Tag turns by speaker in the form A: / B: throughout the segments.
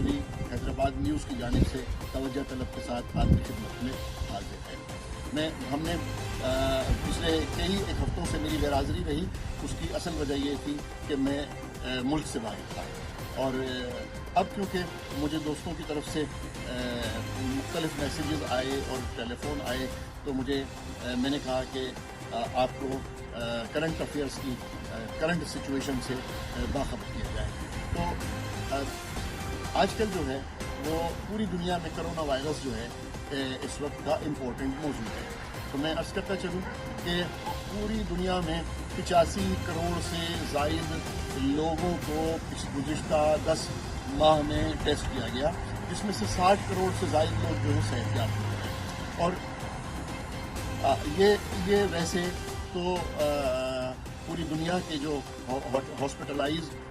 A: Chaudhary Hyderabad news की जानिब से तवज्जो तलब के साथ आपकी खिदमत में हाजिर है। हमने पिछले एक हफ्तों से मेरी गैरहाज़िरी रही, उसकी असल वजह ये थी कि मैं मुल्क से बाहर था, और अब क्योंकि मुझे दोस्तों की तरफ से मुख्तलिफ मैसेजेस आए और टेलीफोन आए, तो मैंने कहा कि आपको करंट अफेयर्स की करंट सिचुएशन से बाखबर किया जाए। तो आजकल जो है वो पूरी दुनिया में कोरोना वायरस जो है इस वक्त का इम्पोर्टेंट मौजूद है। तो मैं अर्ज़ करता चलूँ कि पूरी दुनिया में 85 करोड़ से ज़ायद लोगों को गुज़िश्ता 10 माह में टेस्ट किया गया, जिसमें से 60 करोड़ से ज़ायद लोग जो है सेहतयाब हुए हैं। और ये वैसे तो पूरी दुनिया के जो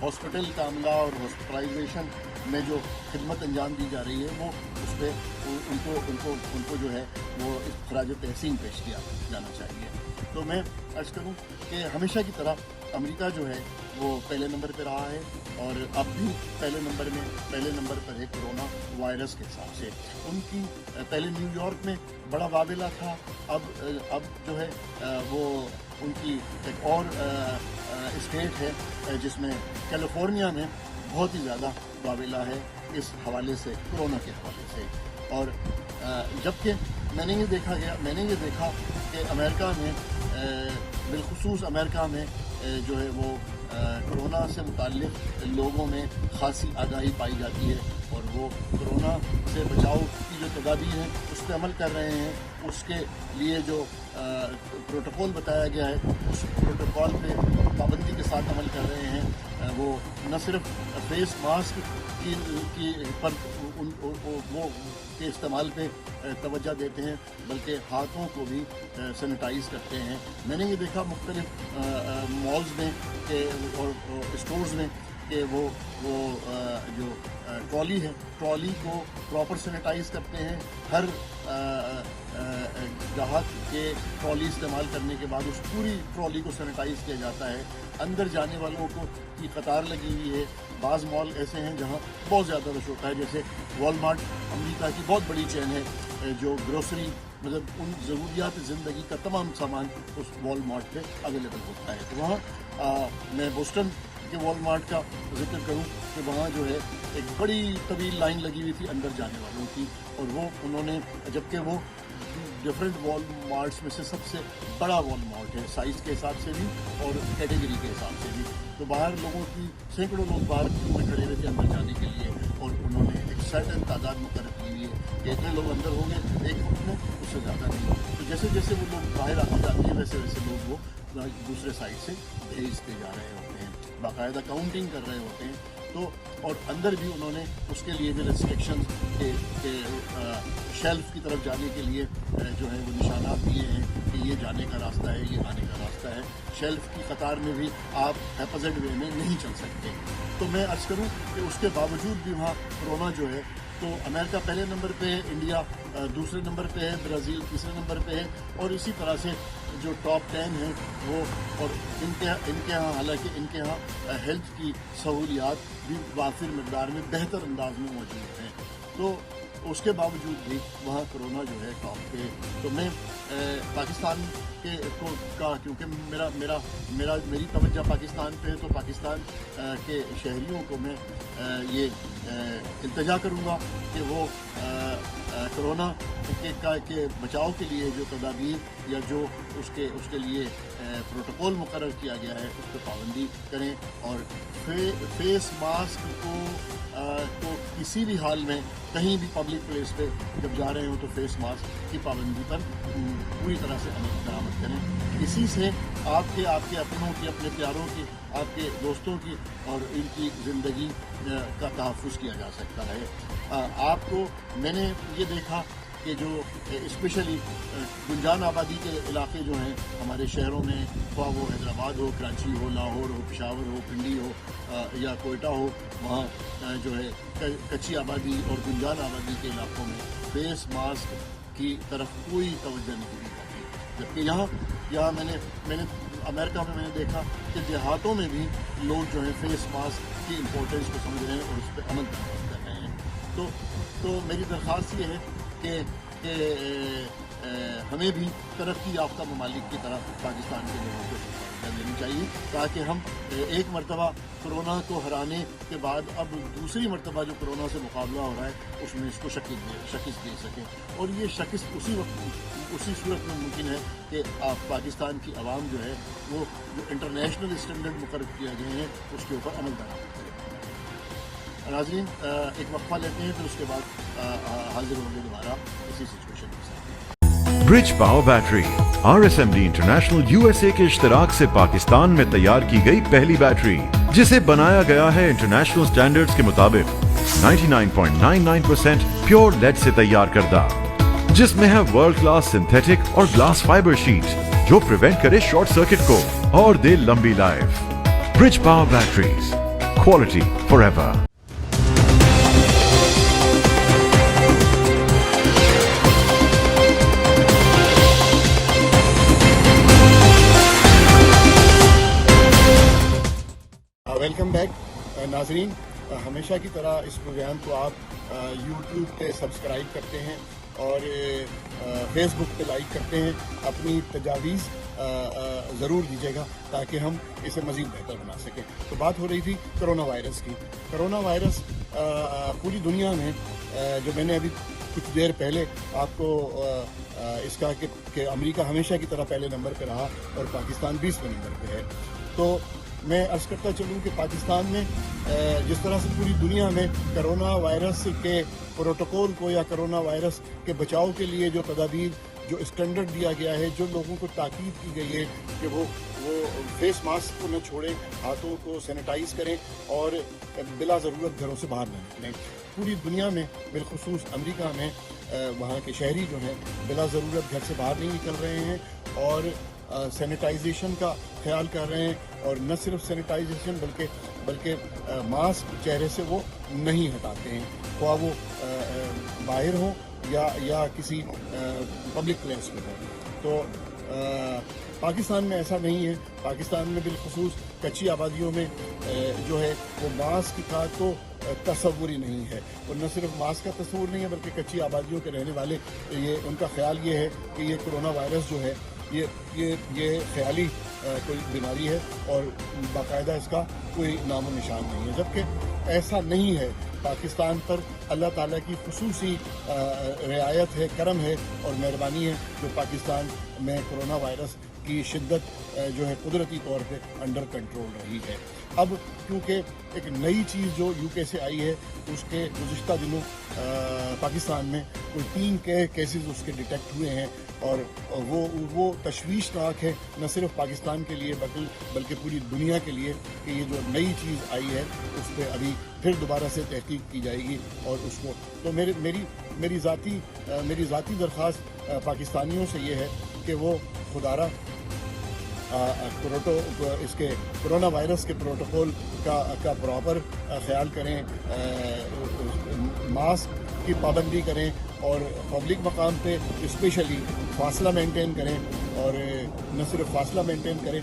A: हॉस्पिटल का अमला और हॉस्पिटलाइजेशन में जो खिदमत अंजाम दी जा रही है, वो उस पर उनको जो है वो खराज तहसीन पेश किया जाना चाहिए। तो मैं अर्ज़ करूँ कि हमेशा की तरह अमेरिका जो है वो पहले नंबर पर रहा है, और अब भी पहले नंबर पर है कोरोना वायरस के हिसाब से। उनकी पहले न्यूयॉर्क में बड़ा वाबेला था, अब जो है वो उनकी एक और स्टेट है जिसमें कैलिफोर्निया में बहुत ही ज़्यादा वाबेला है इस हवाले से, कोरोना के हवाले से। और जबकि मैंने ये देखा कि अमेरिका में बिलखुसूस अमेरिका में जो है वो कोरोना से मुताल्लिक़ लोगों में ख़ासी आगाही पाई जाती है, और वो कोरोना से बचाव की जो तदाबीर है उस पर अमल कर रहे हैं। उसके लिए जो प्रोटोकॉल बताया गया है, उस प्रोटोकॉल पे पाबंदी के साथ अमल कर रहे हैं। वो न सिर्फ फेस मास्क की पर वो के इस्तेमाल पे तवज्जो देते हैं, बल्कि हाथों को भी सैनिटाइज़ करते हैं। मैंने ये देखा मुख्तलिफ मॉल्स में और स्टोर्स में कि वो जो ट्रॉली को प्रॉपर सैनिटाइज़ करते हैं। हर ग्राहक के ट्रॉली इस्तेमाल करने के बाद उस पूरी ट्रॉली को सैनिटाइज़ किया जाता है। अंदर जाने वालों की कतार लगी हुई है। बाज़ मॉल ऐसे हैं जहां बहुत ज़्यादा रश होता है, जैसे वॉलमार्ट अमेरिका की बहुत बड़ी चेन है जो ग्रोसरी मतलब उन ज़रूरियात ज़िंदगी का तमाम सामान उस वॉलमार्ट पे अवेलेबल होता है। तो वहाँ मैं बोस्टन के वॉलमार्ट का जिक्र करूँ कि वहाँ जो है एक बड़ी तवील लाइन लगी हुई थी अंदर जाने वालों की, और वो उन्होंने, जबकि वो डिफरेंट वॉलमार्ट्स में से सबसे बड़ा वॉलमार्ट है साइज़ के हिसाब से भी और कैटेगरी के हिसाब से भी, तो बाहर लोगों की सैकड़ों लोग बाहर में खड़े हुए थे अंदर जाने के लिए, और उन्होंने एक सर्टेन तादाद मुकर्रर की हुई है कि इतने लोग अंदर होंगे एक वक्त में, उससे ज़्यादा नहीं। तो जैसे जैसे वो लोग बाहर आते जाते हैं वैसे वैसे लोग वो दूसरे साइड से भेजते जा रहे होते हैं, बाकायदा काउंटिंग कर रहे होते हैं। तो और अंदर भी उन्होंने उसके लिए भी रेस्ट्रिक्शंस के शेल्फ की तरफ जाने के लिए जो है वो निशानात दिए हैं कि ये जाने का रास्ता है, ये आने का रास्ता है। शेल्फ की कतार में भी आप हेफाजत वे में नहीं चल सकते। तो मैं अर्ज़ करूँ कि उसके बावजूद भी वहाँ कोरोना जो है, तो अमेरिका पहले नंबर पे है, इंडिया दूसरे नंबर पे है, ब्राज़ील तीसरे नंबर पे है, और इसी तरह से जो टॉप 10 है वो, और इनके यहाँ हालांकि इनके यहाँ हेल्थ की सहूलियात भी वाफिर मकदार में बेहतर अंदाज में मौजूद हैं। तो उसके बावजूद भी वहाँ कोरोना जो है टॉप पे। तो मैं पाकिस्तान क्योंकि मेरी तवज्जो पाकिस्तान पे है, तो पाकिस्तान के शहरियों को मैं ये इल्तिजा करूँगा कि वो कोरोना के बचाव के लिए जो तदाबीर या जो उसके लिए प्रोटोकॉल मुकर्रर किया गया है उस पर पाबंदी करें, और फेस मास्क को किसी भी हाल में कहीं भी पब्लिक प्लेस पे जब जा रहे हो तो फेस मास्क की पाबंदी पर पूरी तरह से अमल दरामद करें। इसी से आपके अपनों की, अपने प्यारों की, आपके दोस्तों की और इनकी ज़िंदगी का तहफ़्फ़ुज़ किया जा सकता है। मैंने ये देखा कि जो स्पेशली गुंजान आबादी के इलाके जो हैं हमारे शहरों में, ख्वाह वो हैदराबाद हो, कराची हो, लाहौर हो, पेशावर हो, पिंडी हो या कोयटा हो, वहाँ जो है कच्ची आबादी और गुंजान आबादी के इलाकों में फेस मास्क की तरफ कोई तवज्जो नहीं दी जाती। जबकि यहाँ मैंने अमेरिका में मैंने देखा कि देहातों में भी लोग जो है फेस मास्क की इम्पोर्टेंस को समझ रहे हैं और उस पर अमल कर रहे हैं। تو میری درخواست یہ ہے کہ ہمیں بھی ترقی یافتہ ممالک کی طرح پاکستان کے لوگوں کو شکست دینی چاہیے تاکہ ہم ایک مرتبہ کرونا کو ہرانے کے بعد اب دوسری مرتبہ جو کرونا سے مقابلہ ہو رہا ہے اس میں اس کو شکست دے سکیں. اور یہ شکست اسی صورت میں ممکن ہے کہ پاکستان کی عوام جو ہے وہ جو انٹرنیشنل اسٹینڈرڈ مقرر کیا گئے ہیں اس کے اوپر عمل درآمد کرے. ناظرین ایک وقفہ لیتے ہیں پھر اس کے بعد حاضر ہوں گے دوبارہ اسی سچویشن کے ساتھ.
B: Bridge power battery RSMD international USA کے اشتراک سے پاکستان میں تیار کی گئی پہلی بیٹری جسے بنایا گیا ہے انٹرنیشنل سٹینڈرڈز کے مطابق 99.99% پیور لیڈ سے تیار کردہ، جس میں ہے ورلڈ کلاس سنتھیٹک اور گلاس فائبر شیٹ جو پریونٹ کرے شارٹ سرکٹ کو اور دے لمبی life. Bridge power batteries, quality for ever.
A: Welcome back ناظرین. ہمیشہ کی طرح اس پروگرام کو آپ یوٹیوب پہ سبسکرائب کرتے ہیں اور فیس بک پہ لائک کرتے ہیں. اپنی تجاویز ضرور دیجیے گا تاکہ ہم اسے مزید بہتر بنا سکیں. تو بات ہو رہی تھی کرونا وائرس کی. کرونا وائرس پوری دنیا میں جو میں نے ابھی کچھ دیر پہلے آپ کو اس کا کہ امریکہ ہمیشہ کی طرح پہلے نمبر پہ رہا اور پاکستان 20ویں نمبر پہ ہے. تو میں عرض کرتا چلوں کہ پاکستان میں جس طرح سے پوری دنیا میں کرونا وائرس کے پروٹوکول کو یا کرونا وائرس کے بچاؤ کے لیے جو تدابیر جو اسٹینڈرڈ دیا گیا ہے، جو لوگوں کو تاکید کی گئی ہے کہ وہ فیس ماسک کو نہ چھوڑیں، ہاتھوں کو سینیٹائز کریں اور بلا ضرورت گھروں سے باہر نہ نکلیں. پوری دنیا میں بالخصوص امریکہ میں وہاں کے شہری جو ہیں بلا ضرورت گھر سے باہر نہیں نکل رہے ہیں اور سینیٹائزیشن کا خیال کر رہے ہیں. اور نہ صرف سینیٹائزیشن بلکہ ماسک چہرے سے وہ نہیں ہٹاتے ہیں، خواہ وہ باہر ہوں یا کسی پبلک پلیس میں ہوں. تو پاکستان میں ایسا نہیں ہے. پاکستان میں بالخصوص کچی آبادیوں میں جو ہے وہ ماسک کا تو تصور ہی نہیں ہے. اور نہ صرف ماسک کا تصور نہیں ہے بلکہ کچی آبادیوں کے رہنے والے ان کا خیال یہ ہے کہ یہ کرونا وائرس جو ہے یہ خیالی کوئی بیماری ہے اور باقاعدہ اس کا کوئی نام و نشان نہیں ہے، جبکہ ایسا نہیں ہے. پاکستان پر اللہ تعالیٰ کی خصوصی رعایت ہے، کرم ہے اور مہربانی ہے جو پاکستان میں کرونا وائرس کی شدت جو ہے قدرتی طور پہ انڈر کنٹرول رہی ہے. اب کیونکہ ایک نئی چیز جو UK سے آئی ہے، اس کے گزشتہ دنوں پاکستان میں کوئی 3 کیسز اس کے ڈیٹیکٹ ہوئے ہیں اور وہ تشویشناک ہے نہ صرف پاکستان کے لیے بلکہ پوری دنیا کے لیے کہ یہ جو نئی چیز آئی ہے اس پہ ابھی پھر دوبارہ سے تحقیق کی جائے گی. اور اس کو تو میری ذاتی درخواست پاکستانیوں سے یہ ہے کہ وہ خدارہ اس کے کرونا وائرس کے پروٹوکول کا پراپر خیال کریں، ماسک کی پابندی کریں اور پبلک مقام پہ اسپیشلی فاصلہ مینٹین کریں. اور نہ صرف فاصلہ مینٹین کریں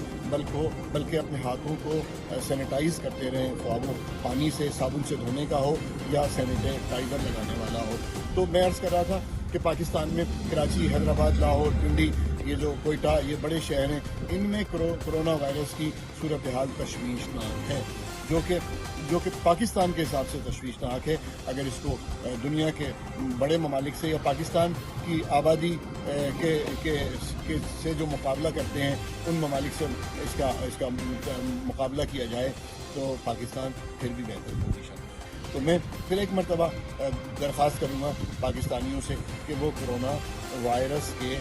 A: بلکہ اپنے ہاتھوں کو سینیٹائز کرتے رہیں، خواہ وہ پانی سے صابن سے دھونے کا ہو یا سینیٹائزر لگانے والا ہو. تو میں عرض کر رہا تھا کہ پاکستان میں کراچی، حیدرآباد، لاہور، پنڈی، یہ جو کوئٹہ، یہ بڑے شہر ہیں، ان میں کرونا وائرس کی صورتحال تشویشناک ہے، جو کہ پاکستان کے حساب سے تشویشناک ہے. اگر اس کو دنیا کے بڑے ممالک سے یا پاکستان کی آبادی سے جو مقابلہ کرتے ہیں ان ممالک سے اس کا مقابلہ کیا جائے تو پاکستان پھر بھی بہتر پوزیشن ہے. تو میں پھر ایک مرتبہ درخواست کروں گا پاکستانیوں سے کہ وہ کرونا وائرس کے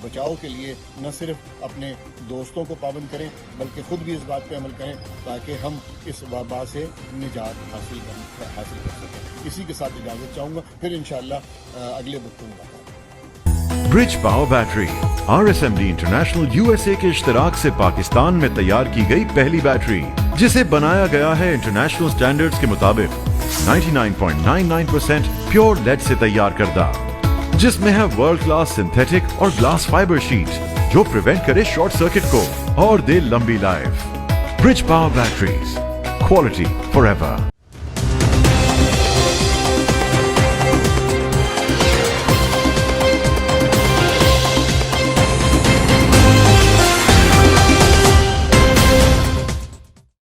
A: بچاؤ کے لیے نہ صرف اپنے دوستوں کو پابند کریں بلکہ خود بھی اس بات پہ عمل کریں تاکہ ہم اس وبا سے نجات حاصل کر سکیں. اسی کے ساتھ اجازت چاہوں گا، پھر انشاءاللہ اگلے وقت میں بات.
B: Bridge power battery RSMD international USA کے اشتراک سے پاکستان میں تیار کی گئی پہلی بیٹری جسے بنایا گیا ہے انٹرنیشنل سٹینڈرڈز کے مطابق 99.99% پیور لیڈ سے تیار کردہ، جس میں ہے ورلڈ کلاس سنتھیٹک اور گلاس فائبر شیٹ جو پریونٹ کرے شارٹ سرکٹ کو اور دے لمبی life. Bridge power batteries, quality for ever.